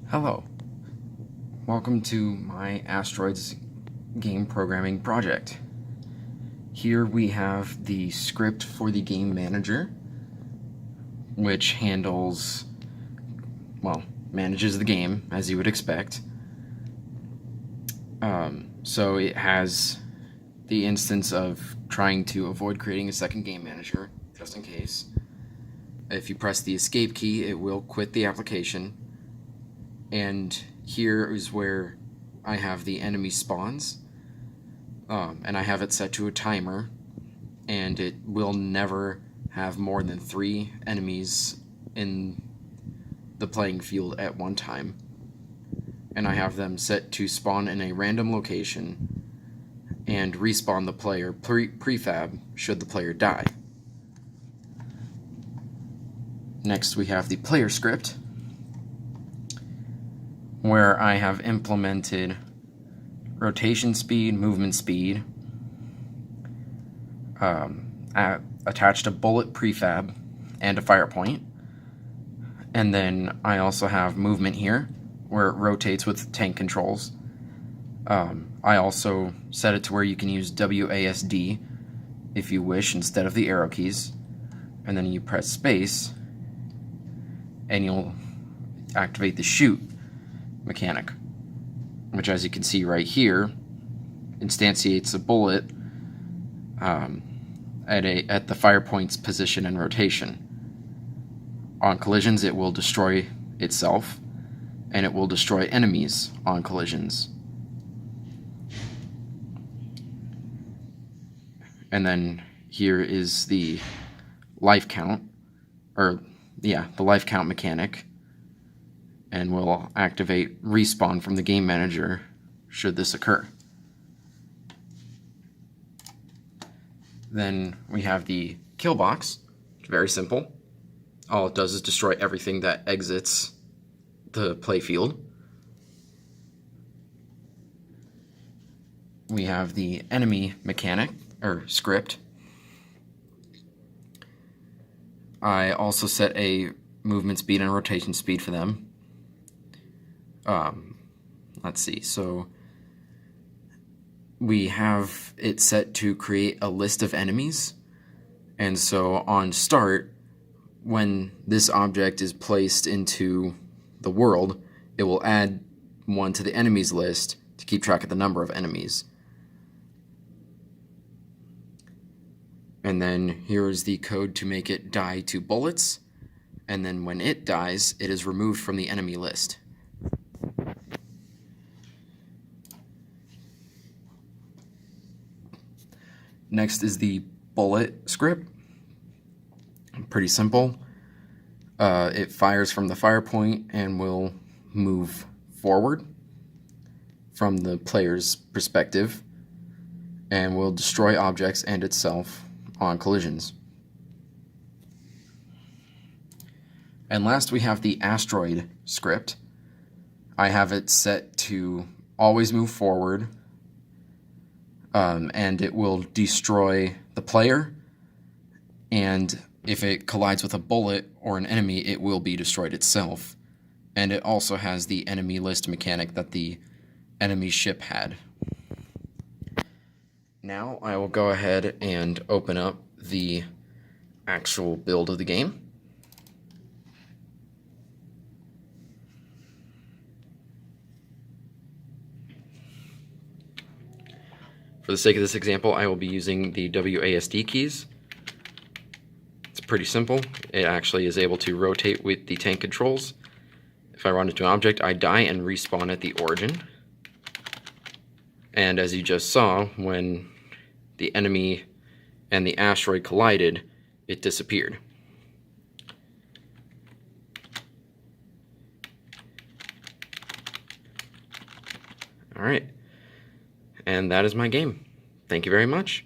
Hello, welcome to my Astroids game programming project. Here we have the script for the game manager, which manages the game as you would expect. So it has the instance of trying to avoid creating a second game manager, just in case. If you press the escape key, it will quit the application. And here is where I have the enemy spawns, and I have it set to a timer, and it will never have more than 3 enemies in the playing field at one time. And I have them set to spawn in a random location and respawn the player prefab should the player die. Next we have the player script, where I have implemented rotation speed, movement speed, attached a bullet prefab and a fire point, and then I also have movement here where it rotates with tank controls. I also set it to where you can use WASD if you wish instead of the arrow keys, and then you press space and you'll activate the shoot mechanic, which, as you can see right here, instantiates a bullet at the fire point's position and rotation. On collisions, it will destroy itself, and it will destroy enemies on collisions. And then here is the life count, the life count mechanic, and will activate respawn from the game manager should this occur. Then we have the kill box. It's very simple. All it does is destroy everything that exits the playfield. We have the enemy mechanic, or script. I also set a movement speed and rotation speed for them. Let's see, so we have it set to create a list of enemies, and so on start, when this object is placed into the world, it will add one to the enemies list to keep track of the number of enemies. And then here is the code to make it die to bullets, and then when it dies, it is removed from the enemy list. Next is the bullet script. Pretty simple. It fires from the fire point and will move forward from the player's perspective and will destroy objects and itself on collisions. And last we have the asteroid script. I have it set to always move forward, and it will destroy the player, and if it collides with a bullet or an enemy, it will be destroyed itself. And it also has the enemy list mechanic that the enemy ship had. Now I will go ahead and open up the actual build of the game. For the sake of this example, I will be using the WASD keys. It's pretty simple. It actually is able to rotate with the tank controls. If I run into an object, I die and respawn at the origin. And as you just saw, when the enemy and the asteroid collided, it disappeared. Alright. And that is my game. Thank you very much.